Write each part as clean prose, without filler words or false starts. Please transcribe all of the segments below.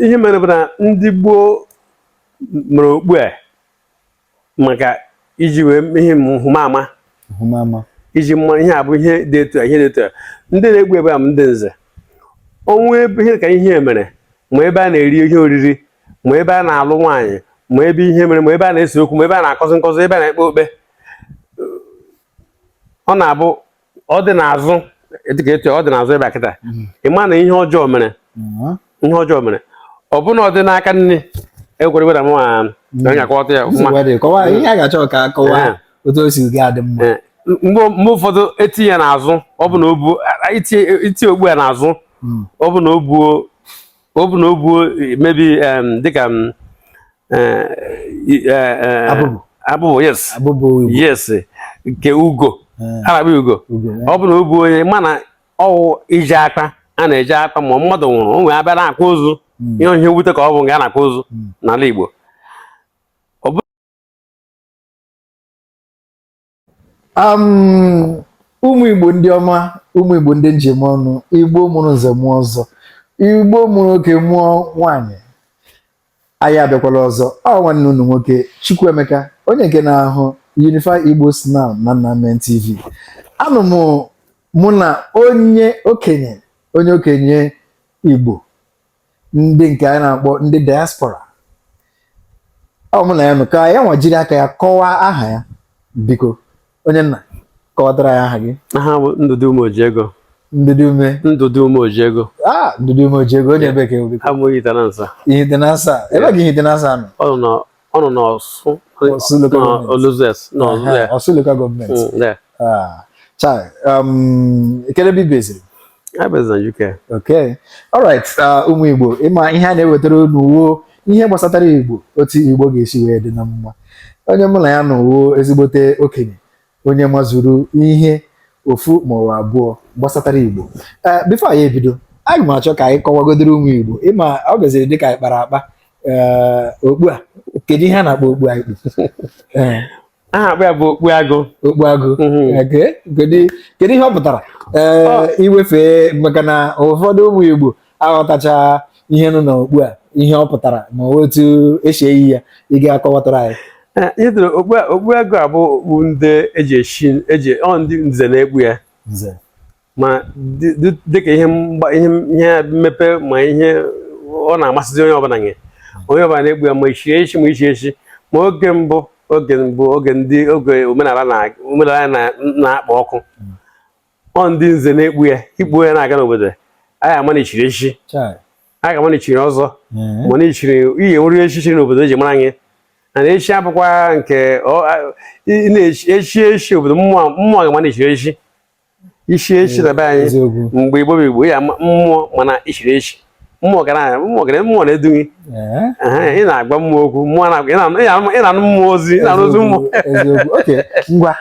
ihe mere bụ na ndị gboo mere okpu a maka iji wee ihe nhụmama iji mma ihe abụ ihe dị etu a ihe dị etu a ndị na-egbu ebe a m ndị nze ọnwụ ebe ihe ka ihe mere ma ebe a na-eri ihe oriri ma ebe a na-alụ nwaanyị ma ebe ihe mere ma ebe a na-ese okwu ma ebe a na-akọzi nkọzi ebe a na-ekpe okpe ọ na-abụ ọ dị n'azụ dịka etu ọ dị n'azụ ebe a kịta ịma na ihe ọjọọ mere ọ bụ na ọ dị n'aka nne ekwere weda m anya kọta ya ihe a ga-achọ ka akọwa otu o si ga-adị mma mgbe ụfọdụ etinye ya n'azụ ọ bụ na obu itinye ogbu ya n'azụ ọ bụ na o buo mebi dịka abụbụ yes nke ugo a na-akpọ ugo ọ bụ na o buo onye mana ọwụ ije aka a na-eje aka ma mmadụ nwụrụ o nwere abịa na-akwa ozu ihe wute ka ọ bụ nga a na-akwa ozu n'ala Igbo ụmụ Igbo ndị ọma, ụmụ Igbo ndị njem ọnụ, Igbo mụrụ nze mụọ ọzọ, Igbo mụrụ nwoke mụọ nwaanyị, anyị abịakwala ọzọ. Ọ nwanne unu nwoke Chukwuemeka, onye nke na-ahụ Unify Igbo Now na Nnamdi TV. Anụ mụ na onye okenye Igbo ndị nke anyị na-akpọ ndị diaspora. Ọ mụ na ya nọ ka ya nwa jiri aka ya kọwaa aha ya. Biko onye nna kọwatara ya aha gị. Aha bụ Ndudi Umeojiego. Ndudi Umeojiego. Ndudi Umeojiego onye bekee obi. Amụ Ihitanansa. Ihitanansa. Ebe gị Ihitanansa nọ? Ọ nọ n'Ọsụ. Ọsụ local government. Chai, kedụ beziri? I based in UK. Okay. All right. Ụmụ Igbo, ịma ihe a na-ewetara n'uwo ihe gbasatara Igbo, otu Igbo ga-esi wee dị na mma. Onye mụ na ya n'uwo ezigbote okenye, onye mazuru ihe ofu ma ọ abụọ gbasatara Igbo. Before anyị ebido, aga m achọ ka anyị kọwagodoro ụmụ Igbo. Ịma ọ gaziri dịka anyị kpara akpa okpu a. Kedu ihe a na-akpọ okpu a ikpu? Aha akpa ya bụ okpu agụ. Okpu agụ. Kedu ihe ọ pụtara? Iwefe maka na ụfọdụ ụmụ Igbo aghọtacha ihe nọ n'okpu a, ihe ọ pụtara ma otu esi eyi ya, ị ga-akọwatara anyị. Ihe dịrị okpu agụ a bụ okpu ndị ndị nze na-ekpu ya ma dịka ihe mmepe ma ihe ọ na-amasịzi onye ọbụla nye onye ọbụla na-ekpu ya ma ichie echi ma oge omenala na-akpa ọkụ ọ ndị nze na-ekpu ya ikpu ya na-aga n'obodo anyị ama na ichiri echi a ga-ama na ichiri ọzọ ma na ichiri ihe nwere echichi n'obodo eji mara anyị na echi abụkwa nke echi obodo mmụọ ga-ama na ichiri echi na be anyị mgbe Igbo ya mmụọ mana ichiri echi mmụọ na-edughi ị na-agba mmụọ okwu ị na-anụ mmụọ ozi mmụọ. Ngwa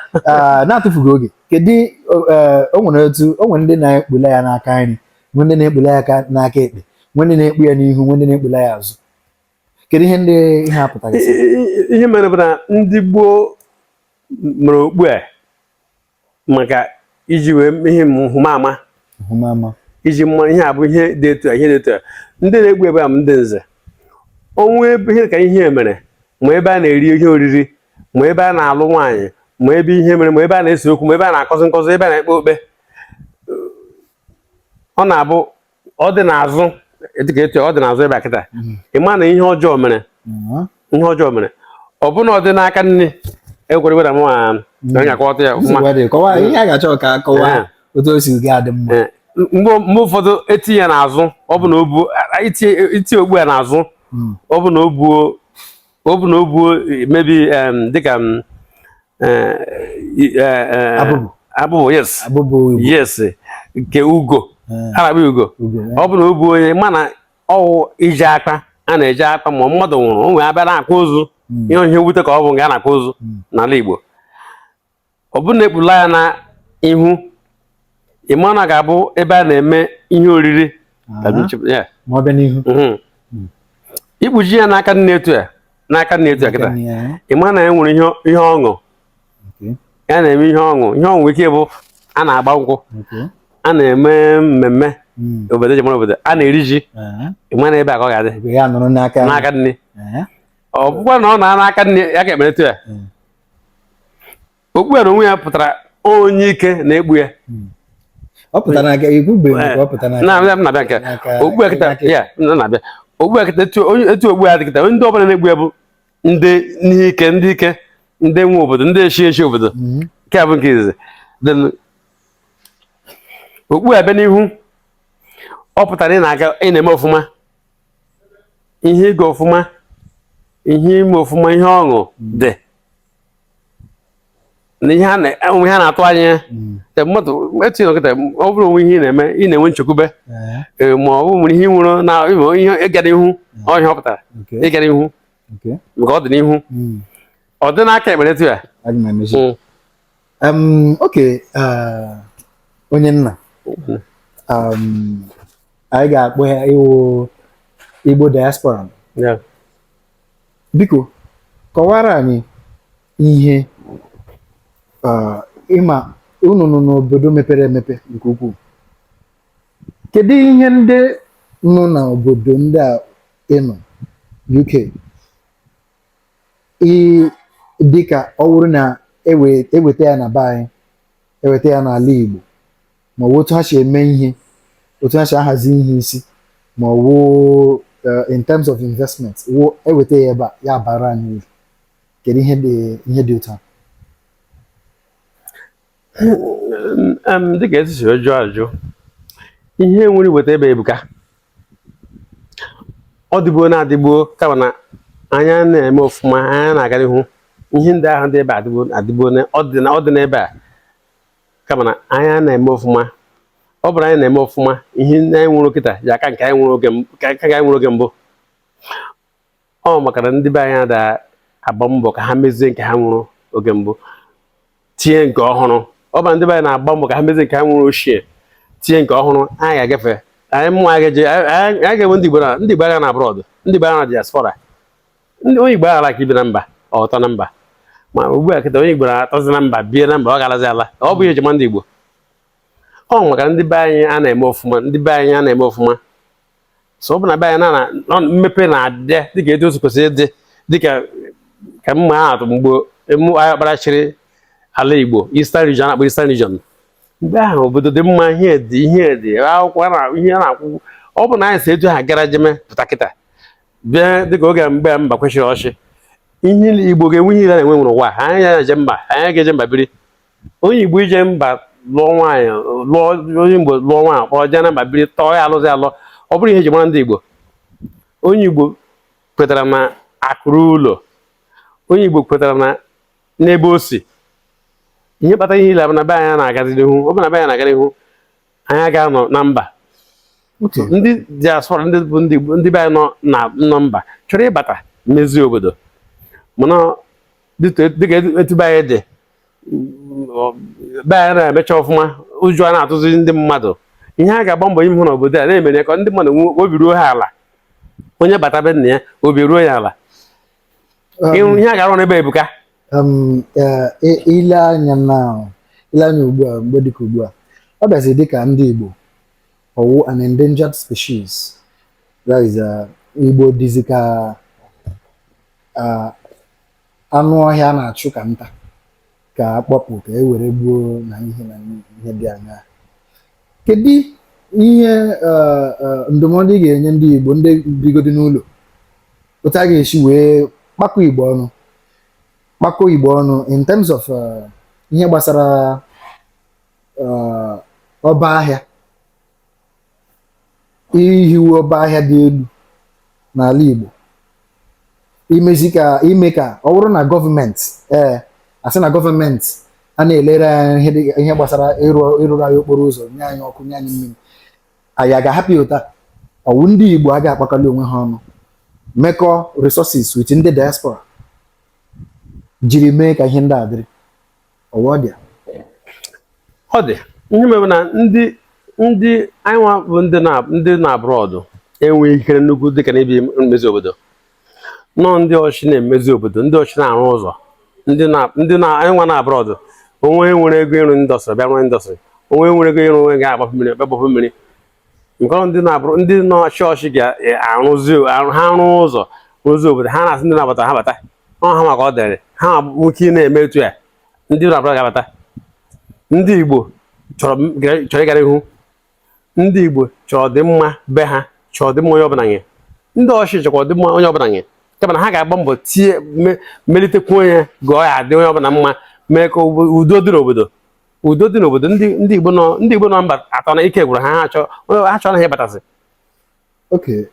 na-atụfughị oge, kedu o nwere ndị na-ekpula ya n'aka nri, nwee ndị na-ekpula ya n'aka ekpe, nwee ndị na-ekpu ya n'ihu, nwee ndị na-ekpula ya azụ. Kedu ihe ndị ihe apụtara? Ihe mere bụ na ndị gboo mere okpu a maka iji wee ihe nhụmama iji mma ihe abụ ihe dị etu a ihe dị etu a ndị na-egbu ebe a m ndị nze ọnwụ ebe ihe ka ihe mere ma ebe a na-eri ihe oriri ma ebe a na-alụ nwaanyị ma ebe ihe mere ma ebe a na-ese okwu ma ebe a na-akọzi nkọzi ebe a na-ekpe okpe ọ na-abụ ọ dị n'azụ dịka etu ọ dị n'azụ ebe a kịta ịma na ihe ọjọọ mere ọ bụ na ọ dị n'aka nne ekwere weda m anya kọta ya ihe a ga-achọ ka akọwa otu o si ga-adị mma mgbe ụfọdụ etinye ya n'azụ ọ bụ na itinye ogbu ya n'azụ ọ bụ na o buo mebi dịka abụbụ yes nke ugo a na-akpọ ugo ọ bụ na o buo onye mana ọwụ ije aka a na-eje aka ma mmadụ nwụrụ o nwere abịa na-akwa ozu ihe wute ka ọ bụ nga a na-akwa ozu n'ala Igbo ọ bụ na ekpula ya na ihu ịmana ga-abụ ebe a na-eme ihe oriri ikpuchi ya n'aka nne etu a kịta ịma na ya nwere ihe ọṅụ ya na-eme ihe ọṅụ ike bụ a na-agba nkwụ a na-eme mmemme obodo eji mara obodo a na-eri ji ịma na ebe a ka ọ ga-adị ya nụrụ n'aka nne ọ bụkwa na ọ na n'aka nne ya ka ekperetu ya okpu ya na onwe ya pụtara onye ike na-egbu ya ọ pụtara n'aka ikwube ọ pụtara na-abịa nke okpu ya kịta ya na-abịa okpu ya kịta etu okpu ya dị kịta ndị ọbụla na-egbu ya bụ ndị ike ndị nwe obodo ndị echi obodo nke a bụ nke izizi okpu ya bịa n'ihu ọ pụtara ị na-aga ị na-eme ọfụma ihe ịga ọfụma ihe ime ọfụma ihe ọṅụ dị na ihe a na-atụ anya ya mmadụ etu nkịta ọ bụrụ onwe ihe ị na-enwe nchekwube ma ọ bụ nwere ihe nwụrụ na ihe ịga n'ihu ọhịa ọ pụtara ịga n'ihu maka ọ dị n'ihu ọ dị n'aka ekpere etu ya oke onye nna anyị ga-akpọ ya iwu Igbo diaspora biko kọwara anyị ihe ịma unu nọ n'obodo mepere emepe nke ukwuu kedu ihe ndị nọ n'obodo ndị a ịnọ UK dịka ọ bụrụ na eweta ya na be anyị eweta ya n'ala Igbo ma ọ bụ otu ha si eme ihe otu ha si ahazi ihe isi ma ọ bụ in terms of investment eweta ya ebe a ya bara anyị uru kedu ihe dị otu a dịka esi jụọ ajụ ihe nwere iweta ebe ebuka ọ dịgbo na-adịgbo kama na anya na-eme ọfụma anya na-aga n'ihu ihe ndị ahụ dị ebe adịgbo ọ dị n'ebe a kama na anya na-eme ọfụma ọ bụrụ anyị na-eme ọfụma ihe ndị anyị nwụrụ kịta ji aka nke anyị nwụrụ oge mbụ ọ maka na ndị be anyị na-agba mbọ ka ha mezie nke ha nwụrụ oge mbụ tinye nke ọhụrụ ọ bụ ndị be anyị na-agba mbọ ka ha mezie nke ha nwụrụ ochie tinye nke ọhụrụ anyị ga-agafe anyị mụ anyị ga-enwe ndị Igbo agha na abroad ndị Igbo agha na diaspora onye Igbo agha ka ibi na mba ọtọ na mba ma ugbu a kịta onye Igbo na-atọzi na mba bie na mba ọ galazi ala ọ bụ ihe ejima ndị Igbo ọ maka ndị be anyị a na-eme ọfụma ndị be anyị a na-eme ọfụma so ọ bụ na be anyị na mmepe na-adị dịka etu otu kwesịrị ịdị dịka ka mma ha atụ mgbe emu agha kparachiri ala Igbo Eastern Region na-akpọ Eastern Region mgbe ahụ obodo dị mma ihe dị akwụkwọ ihe a na-akwụ ọ bụ na anyị si etu ha gara jeme pụta kịta bịa dịka oge mgbe mba kwesịrị ọchị ihe Igbo ga-enwe ihe na-enwe nwere ụwa anyị ga-eje mba anyị ga-eje mba biri onye Igbo ije mba lụọ nwaanyị onye Igbo lụọ nwaanyị kpọrọ jee na mba biri tọọ ya alụzi alọ ọ bụrụ ihe eji mara ndị Igbo onye Igbo kwetara na akụrụ ụlọ onye Igbo kwetara na n'ebe o si ihe kpata ihe ile na be anyị na-agazi n'ihu ọ bụ na be anyị na-aga n'ihu anyị ga-anọ na mba ndị diaspora ndị bụ ndị Igbo ndị be anyị nọ mba chọrọ ịbata mezie obodo mana dịka etu be anyị dị be anyị na-emecha ọfụma ụjọ a na-atụzi ndị mmadụ ihe a ga-agba mbọ ime n'obodo a na-emere ka ndị mmadụ nwee obi ruo ha ala onye bata be nna ya obi ruo ya ala ihe a ga-arụ n'ebe ebuka ile anya ugbu a mgbe dịka ugbu a ọ bịazi dịka ndị Igbo ọwụ an endangered species that is Igbo dịzi ka anụ ọhịa na-achụ ka nta ka akpọpụ ka e were gbuo na ihe dị anya kedu ihe ndụmọdụ ị ga-enye ndị Igbo ndị bigodi n'ụlọ otu a ga-esi wee kpakọ Igbo ọnụ in terms of ihe gbasara ọba ahịa ihiwe ọba ahịa dị elu n'ala Igbo ime ka ọ bụrụ na gọọmenti asị na gọọmenti a na-elere anyị ihe gbasara ịrụrụ anyị okporo ụzọ nye anyị ọkụ nye anyị mmiri anyị a ga-ahapụ ya ụta ọwụ ndị Igbo a ga-akpakọli onwe ha ọnụ mekọ resources with ndị diaspora jiri mee ka ihe ndị a dịrị ọ dị ihe mere na ndị anyị nwa bụ ndị na-abroad enweghị ikere nnukwu dịka na ibi mmezi obodo nọ ndị ọchị na-emezi obodo ndị ọchị na-arụ ụzọ ndị anyị nwa na abroad onwe nwere ego ịrụ ndọstrị bịa rụọ ndọstrị onwe nwere ego ịrụ onwe ga-agbapụ mmiri nke ndị na-abụrụ ndị nọ chọọchị ga-arụzi ha arụ ụzọ rụzi obodo ha na-asị ndị na-abata ha bata ha maka ọ dịrị ha nwoke ị na-eme etu ya ndị na-abata ga-abata. Ndị Igbo chọrọ ịgara ihu, ndị Igbo chọrọ ọdịmma be ha, chọrọ ọdịmma onye ọbụla nye. Ndị ọchịchị chọrọ ọdịmma onye ọbụla nye, kama na ha ga-agba mbọ melitekwu onye gụọ ya adị onye ọbụla mma, mee ka udo dị n'obodo. Udo dị n'obodo. Ndị Igbo nọ mba atọ na ike gwụrụ ha chọrọ ha ịbatasị. Okay,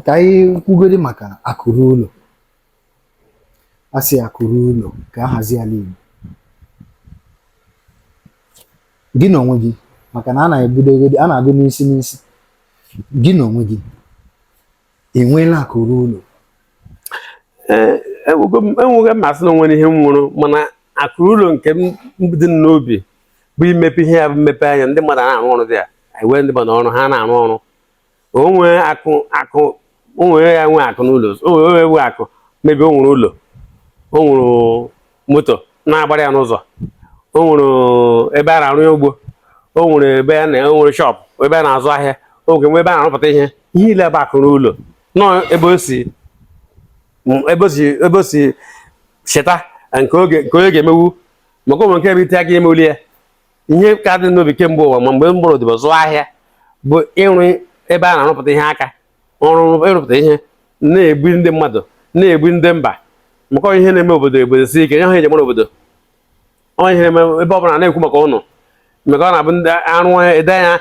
ka anyị kwugodi maka akụrụ ụlọ. Asị akụrụ ụlọ ka ahazi ala Igbo. Gị na onwe gị, maka na a na-agụ n'isi. Gị na onwe gị enweela akụrụ ụlọ? Enweghị mmasị na onwe n'ihe m nwụrụ, mana akụrụ ụlọ nke m dị n'obi bụ imepe ihe ya bụ mmepe anya ndị mmadụ na-arụ ọrụ dị ya, ewe ndị mmadụ ọrụ ha na-arụ ọrụ. Onwe ya nwe akụ n'ụlọ, onwe ewe akụ mebi o nwere ụlọ, o nwere moto na-agbara ya n'ụzọ, o nwere ebe a na-arụ ya ugbo, o nwere ebe o nwere shọpụ ebe a na-azụ ahịa, oge nwe ebe a na-arụpụta ihe ile ebe akụ n'ụlọ nọ ebe o si cheta nke onye ga-emewu maka ụmụ nke ebe ite aka emewuli ya. Ihe ka dị n'obi kemgbe ụwa ma mgbe m gbọrọ odibo zụọ ahịa bụ ịrụ ebe a na-arụpụta ihe aka, ọrụ ịrụpụta ihe na-ebu ndị mmadụ na-ebu ndị mba, maka ihe na-eme obodo si ike, nye ha eji mara obodo. Onye ihe na-eme ebe ọ bụla na-ekwu maka ụnụ, maka ọ na-abụ ndị arụ ede ya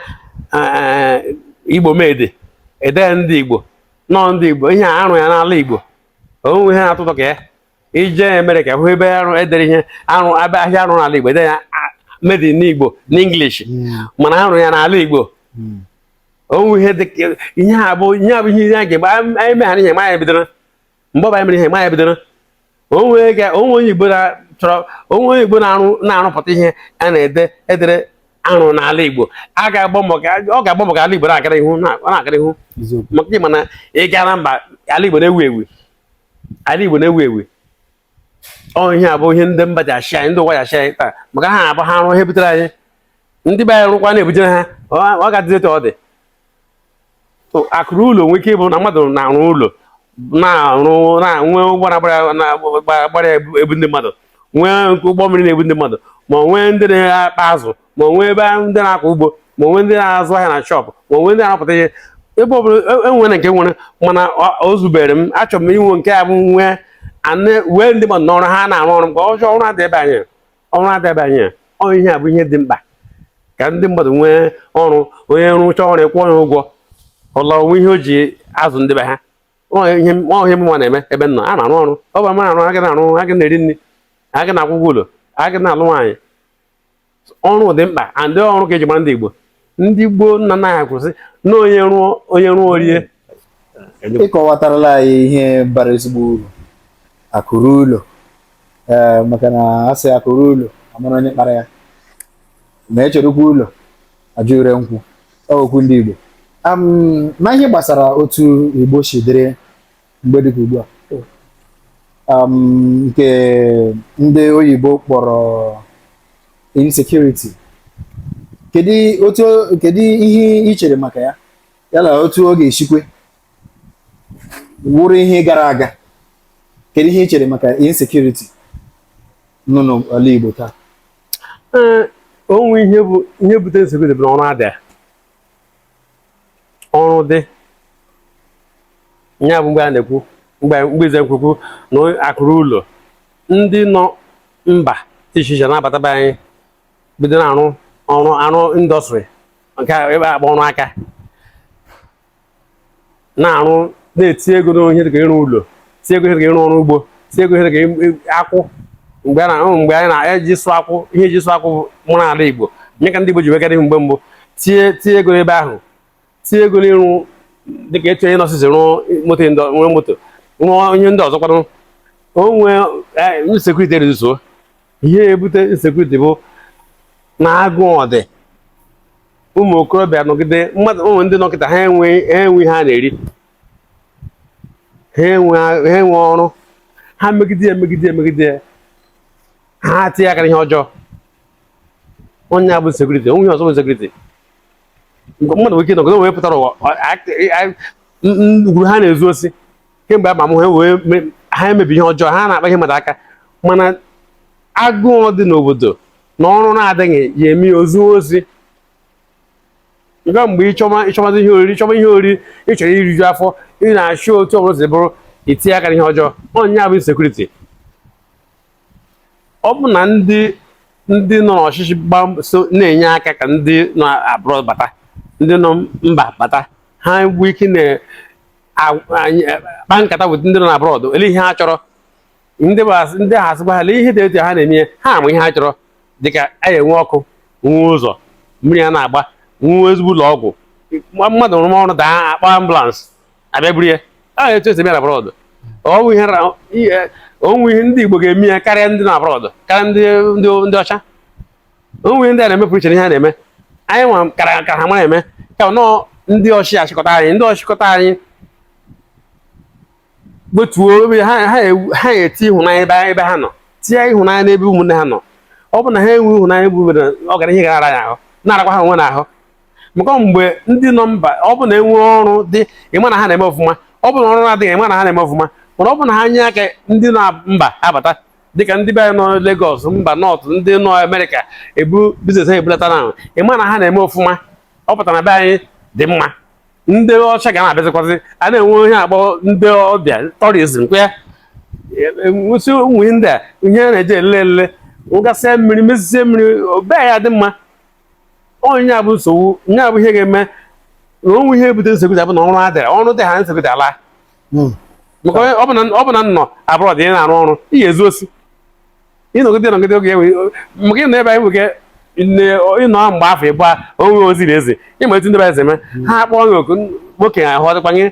Igbo mede ede ya ndị Igbo nọ ndị Igbo ihe arụ ya n'ala Igbo. Onwe ihe na-atụtụ ka ya ije Amerịka hụ ebe arụ edere ihe arụ abịa ahịa arụ n'ala Igbo ede ya made in Igbo n'English, mana arụ ya n'ala Igbo. Onwe ihe dị ihe a bụ ihe a ga-egbe anyị meghara ihe ma ya bidoro mgbe ọ bụ anyị mere ihe ma ya bidoro. Onwe onye Igbo chọrọ onwe onye Igbo na-arụpụta ihe a na-edere arụ n'ala Igbo, ọ ga-agba mbọ ka ala Igbo na-agara ihu maka ịma na ị gaa na mba ala Igbo na-ewu ewu, ala Igbo na-ewu ewu. Ihe a bụ ihe ndị mba ji achị anyị, ndị ụwa ji achị anyị taa, maka ha abụ ha arụ ihe butere anyị. Ndị be anyị rụkwa na-ebujere ha ọ ga-adịzi etu ọ dị. Akụrụ ụlọ nwere ike ịbụ na mmadụ na-arụ ụlọ nwee ụgbọ na-agbara ebu ndị mmadụ, nwee ụgbọ mmiri na-ebu ndị mmadụ, ma nwee ndị na-akpa azụ, ma nwee ebe ndị na-akọ ugbo, ma nwee ndị na-azụ ahịa na shọpụ, ma nwee ndị na-arụpụta ihe. Ebe ọ bụla enwere nke nwere, mana o zubere m achọrọ m inwe nke a bụ wee ndị mmadụ n'ọrụ ha na-arụ ọrụ mgbe ọjọọ ọrụ adị ebe anyị. Ihe a bụ ihe dị mkpa ka ndị mmadụ nwee ọrụ, onye rụcha ọrụ ịkwụ onye ụgwọ ụlọ onwe ihe o ji azụ ndị be ha. Ihe mụnwa na-eme ebe m nọ, a na-arụ ọrụ, ọ bụ mara arụ aga na-arụ, aga na-eri nri, aga na-akwụ ụgwọ ụlọ, aga na-alụ nwaanyị. Ọrụ dị mkpa, andị ọrụ ka eji mara ndị Igbo. Ndị Igbo nna nna ha kwụsị na onye rụọ orie. Ịkọwatarala anyị ihe bara ezigbo uru akụrụ ụlọ, maka na asị akụrụ ụlọ amara onye kpara ya, ma echerekwa ụlọ ajụ ire nkwụ, okwu ndị Igbo. Na ihe gbasara otu Igbo si dịrị mgbe dịka ugbu a, nke ndị oyibo kpọrọ insecurity, kedu ihe ị chere maka ya, yala otu ọ ga-esikwe wụrụ ihe gara aga? Kedu ihe ị chere maka insecurity nọ n'ala Igbo taa? Onwe ihe butere insecurity bụ na ọrụ adịghị, ọrụ dị ya bụ mgbe a na-ekwu mgbe ize nkwukwu na akụrụ ụlọ. Ndị nọ mba dị iche iche na-abata be anyị bido na-arụ ọrụ indọstrị nke ebe akpọ ọrụ aka, na-eti ego n'ihe dịka ịrụ ụlọ, tie ego ihe dịka ịrụ ọrụ ugbo, tie ego ihe dịka akwụ. Mgbe anyị na-eji sụ akwụ, ihe eji sụ akwụ mụrụ ala Igbo, nye ka ndị Igbo ji wegara ihu mgbe mbụ, tie ego ebe ahụ, tie ego n'ịrụ dịka etu onye nọsịsị rụọ moto, rụọ ihe ndị ọzọ kwadụ. Onwe nsekuriti erizuso. Ihe ebute nsekuriti bụ na agụụ dị, ụmụ okorobịa nọgide, ụmụ ndị nọkịta ha enwe ha na-eri, ha enwe ọrụ, ha megide ha tinye aka n'ihe ọjọọ. Onye a bụ sekuriti, onwe ihe ọzọ bụ sekuriti. mmadụ nwoke nọgide wee pụtara ụwa ugwu ha na-ezu osi kemgbe ama m ha emebi ihe ọjọọ ha na-akpa ihe mmadụ aka mana agụụ dị n'obodo na ọrụ na-adịghị ya eme ozu ozi nke mgbe ịchọmazi ihe oriri chọba ihe oriri ị chọrọ iriju afọ ị na-achụ otu ọbụla si bụrụ itinye aka n'ihe ọjọọ ọnya bụ insekuriti. Ọ bụ na ndị nọ n'ọchịchị na-enye aka ka ndị nọ abroad bata ndị nọ mba bata ha nwee ike na-akpa nkata weta ndị nọ na abroad ele ihe ha chọrọ ndị ha asịgba ha lee ihe dị etu ha na-eme ha ama ihe ha chọrọ dịka a enwe ọkụ nwe ụzọ mmiri a na-agba nwe ezigbo ụlọ ọgwụ mmadụ rụrụ ọrụ daa akpa ambulance abịa buru ya a etu esi eme na abroad onwe ihe ndị Igbo ga-eme ya karịa ndị na abroad karịa ndị ọcha onwe ndị a na-emepụrụ iche ihe ha na-eme anyị nwa ka ha mara eme ka nọọ ndị ọchị achịkọta anyị ndị ọchịkọta anyị gbotuo ha eti ịhụnanya ebe ha nọ tinye ịhụnanya n'ebe ụmụnne ha nọ. Ọ bụ na ha enwe ịhụnanya bụ ọganihe gara ara ya ahụ na-arakwa ha onwe na ahụ maka mgbe ndị nọ mba ọ bụ na enwe ọrụ dị ịma na ha na-eme ọfụma ọ bụ na ọrụ na-adịghị ịma na ha na-eme ọfụma mana ọ bụ na ha nye aka ndị nọ mba abata dịka ndị be anyị nọ Lagos mba North ndị nọ Amerịka ebu biznes ha ebulata na ịma na ha na-eme ọfụma ọ pụtara na be anyị dị mma ndị ọcha ga na-abịazikwazị a na-enwe ihe akpọ ndị ọbịa tourism kwa ya nwụsị ụmụ ndị a ihe a na-eje elele ngasịa mmiri mezisie mmiri be ya dị mma onye a bụ nsogbu nye abụ ihe ga-eme na onwe ihe ebute nsogbu abụ na ọrụ adịrị ọrụ dị ha nsogbu ala maka ọ bụ na nnọ abroad ị na-arụ ọrụ ị ga-ezu osi ịnọgide oge maka ịnọ ebe anyị nwoke ịnọ mgbe afọ ịbụ onwe oziri eze ịma etu ndị be eze eme ha akpọọ gị oku nwoke ahụ ọdịkwanye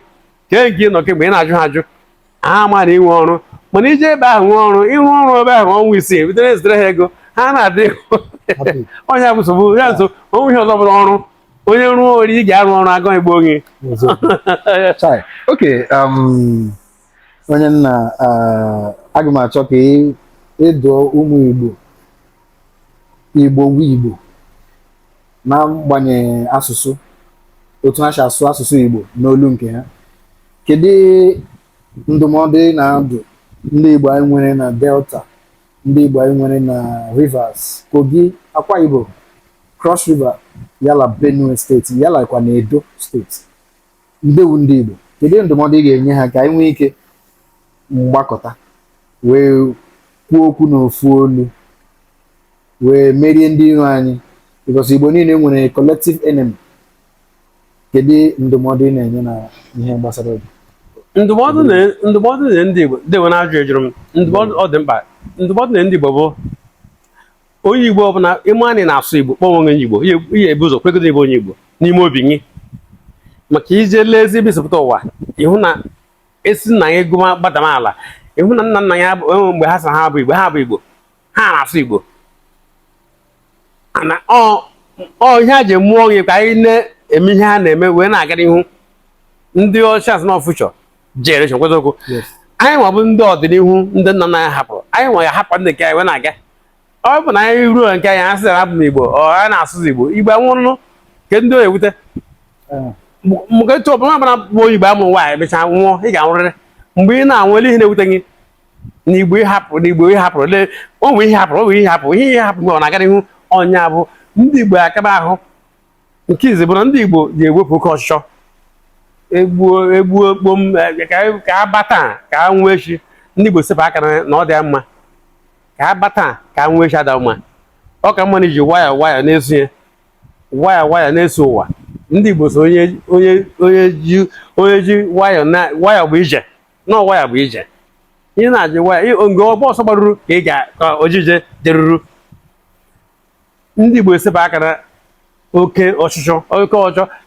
kee nke ịnọ kemgbe ị na-ajụ ha ajụ ha ma na inwe ọrụ mana ije ebe ahụ nwee ọrụ ịrụ ọrụ ebe ahụ ọnwa isii bidoro ezitere ha ego ha na-adị onye bụ nsogbu ya nso onwe ihe ọzọ bụla ọrụ onye rụọ ori ị ga-arụ ọrụ agụ igbo gị. Okay, onye nna aga m achọ ka ịdụọ ụmụ Igbo na-agbanye asụsụ otu ha si asụ asụsụ Igbo n'olu nke ha. Kedu ndụmọdụ na-adụ ndị Igbo anyị nwere na Delta, ndị Igbo anyị nwere na Rivers, Kogi, Akwa Ibom, Cross River, yala Benue steeti, yala kwa na Edo steeti, ndewu ndị Igbo, kedu ndụmọdụ ị ga-enye ha ka anyị nwee ike mgbakọta wee kwuo okwu n'ofu olu wee merie ndị iro anyị because Igbo niile nwere collective enemy? Kedu ndụmọdụ ị na-enye na ihe gbasara obi? Ndụmọdụ na ndị Igbo dewe na-ajụ ejụrụ m ndụmọdụ ọ dị mkpa. Ndụmọdụ na ndị Igbo bụ onye Igbo ọbụla ịma anyị na-asụ Igbo kpọọ onwe Igbo ihe ebu ụzọ kwegodo ebe onye Igbo n'ime obi gị maka ije lezi bisipụta ụwa ịhụ na esi nna ya ego gbadama ala ịhụ na nna nna ya enwe mgbe ha sa ha bụ Igbo ha na-asụ Igbo na ihe a ji mụọ gị ka anyị na-eme ihe ha na-eme wee na-aga n'ihu. Ndị ọcha asị na fuchọ jere chọkwezokwu anyị nwa bụ ndị ọdịnihu ndị nna nna ya hapụrụ anyị nwa ya hapụ ndị nke anyị wee na-aga. Ọ bụ na anyị ruo nke anyị asị na abụ m Igbo a na-asụzi Igbo anwụrụ ke ndị ewute maka etu ọbụla mara bụ Igbo amụrụ nwaanyị mechaa nwụọ ị ga-anwụrịrị mgbe ị na-anwụ ihe na-ewute gị na Igbo ịhapụrụ lee onwe ihe hapụrụ ihe hapụ mgbe ọ na-aga n'ihu ọnya bụ ndị Igbo akaba ahụ. Nke izi bụ na ndị Igbo ga-ewepụ oke ọchịchọ egbuo kpom ka a bata ka a nwee echi. Ndị Igbo sepụ aka na ọ dị mma ka a bata ka a nwee echi ada mma. Ọ ka mma na iji nwayọ na-eso ya nwayọ na-eso ụwa. Ndị Igbo so onye ji nwayọ bụ ije na nwayọ bụ ije ihe na-ajị nwayọ mgbe ọgbọ ọsọ gbaruru ka ị ga ojije jeruru. Ndị Igbo esepụ aka na oke ọchịchọ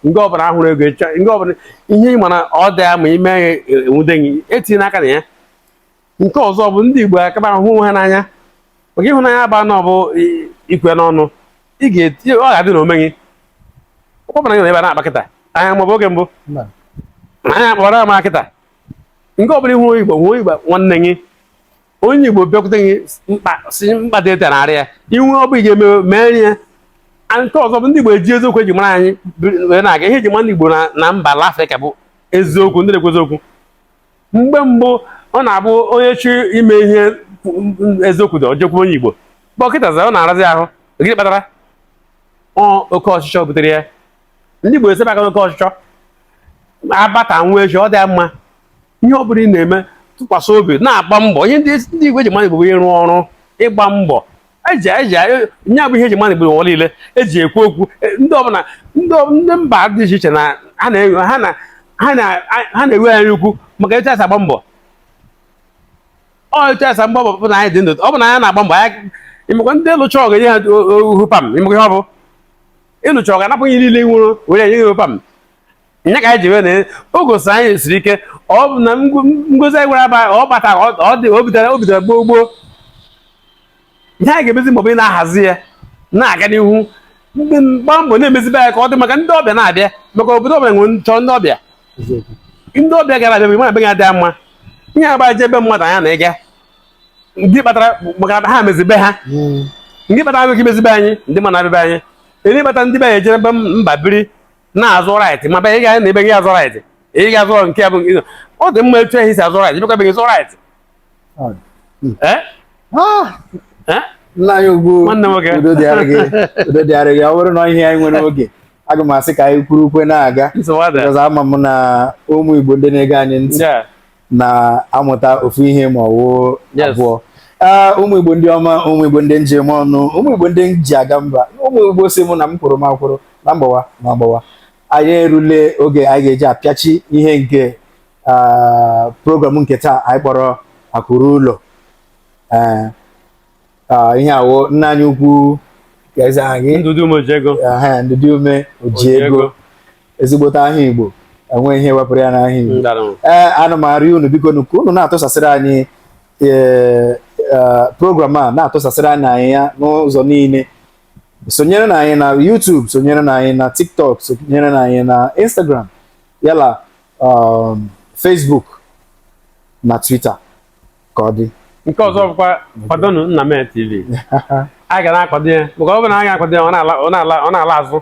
nke ọbụla ahụrụ ego nke ọbụla ihe ịma na ọ dị ama ime ya enwude gị etinye n'aka na ya. Nke ọzọ bụ ndị Igbo akaba ahụ ha n'anya maka ịhụnanya aba na ọ bụ ikwe n'ọnụ ọ ga-adị na omenye ọkpọbara gị na ebe a na-akpa kịta anya maọbụ oge mbụ anya kpọrọ ama kịta nke ọbụla ihu Igbo nwanne gị onye Igbo bịakwute gị mkpa dị ete narị ya ihu ọ bụ ị ga-eme mee ya nke ọzọ bụ ndị Igbo eji eziokwu eji mara anyị wee na-aga ihe eji mara ndị Igbo na mba ala Afrịka bụ eziokwu, ndị na-ekwu eziokwu. Mgbe mbụ ọ na-abụ onye chi ime ihe eziokwu dị ojekwu onye Igbo dọkịta zara ọ na-arazi ahụ gịnị kpatara oke ọchịchọ butere ya. Ndị Igbo esebe aka n'oke ọchịchọ abata nwa echi ọ dị mma ihe ọ bụla ị na-eme tụkwasị obi na-agba mbọ. Ihe ndị Igbo eji mara Igbo bụ ịrụ ọrụ, ịgba mbọ, nye bụ ihe eji mara Igbo n'ụwa niile eji ekwu okwu. Ndị mba dị iche iche na ha na-ewe anyị ukwu maka etu esi agba mbọ. Etu esi agba mbọ bụ na anyị dị ndụ, ọ bụ na anyị na-agba mbọ imekwa ndị ịlụcha ọgụ nye ha ohu pam. Imekwa ihe ọ bụ ịlụcha ọgụ anapụ ihe niile nwụrụ were enye ohu pam. Nya ka anyị ji wee na ogosi anyị siri ike. Ọ bụ na ngozi anyị gwara aba ọ bata o bidoro gboo gboo. Ihe anyị ga-emezi mbọ bụ ị na-ahazi ya na-aga n'ihu gbaa mbọ na-emezibe ya ka ọ dị maka ndị ọbịa na-abịa, maka obodo ọbịa nwere chọọ ndị ọbịa. Ndị ọbịa gara abịa bụ mana be ga adịghị mma. Ihe agbaje ebe mmadụ anya na ịga ndị kpatara maka ha mezibe ha, ndị kpatara abịa mezibe anyị, ndị mmadụ abịa anyị ndị kpatara ndị be ya ejere ebe mba biri na-azụ right ma be ị ga na ebe gị azụ right ị ga-azụ nke ya bụ ọ dị mma etu ehi si azụ right bịakwa ebe gị zụ right. Nna anyị ugwu udo dịarị gị. Ọ bụrụ na ihe anyị nwere oge aga m asị ka anyị kwuru ukwe na-aga ọzọ. Ama m na ụmụ Igbo ndị na-ege anyị ntị na-amụta ofu ihe ma ọ wụ abụọ. Ụmụ Igbo ndị ọma, ụmụ Igbo ndị njem ọnụ, ụmụ Igbo ndị ji aga mba, ụmụ Igbo si mụ na m kwuru m akwụrụ na mgbawa anyị erule oge anyị ga-eji apịachi ihe nke program nke taa anyị kpọrọ akụrụ ụlọ. Ihe awụ nna anyị ukwu eze anyị Ndudi Umeojiego. Ndudi Umeojiego, ezigbote aha Igbo, enwe ihe wepụrụ ya n'aha Igbo. Ana m arịọ unu biko ka unu na-atụsasịrị anyị program a, na-atụsasịrị anyị ya n'ụzọ niile. Sonyere na anyị na YouTube, sonyere na anyị na TikTok, sonyere na anyị na Instagram, yala Facebook na Twitter ka ọ dị. Nke ọzọ bụkwa kwadonu Nname TV. Anyị ga na-akwado ya maka ọ bụ na anyị ga-akwado ya ọ na-ala azụ.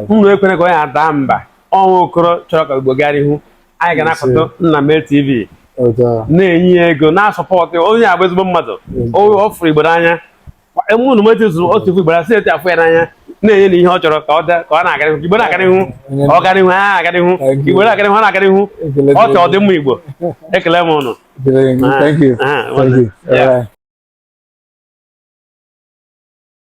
Unu ekwere ka onye ada mba ọnwa okoro chọrọ ka Igbo gaa n'ihu. Anyị ga na-akwado Nname TV, na-enye ya ego, na-asọpọtụ onye agba ezigbo mmadụ. Ọ fụrụ Igbo n'anya, unu metụzụ otu Igbo si eti afụ ya n'anya, na-enye na ihe ọ chọrọ ka ọ na-aga n'ihu. Igbo na-aga n'ihu, ọ ga n'ihu, ha aga n'ihu, Igbo na-aga n'ihu, ha na-aga n'ihu. Ọ chọọ ọdịmma Igbo. Ekele m ụnụ. Thank you.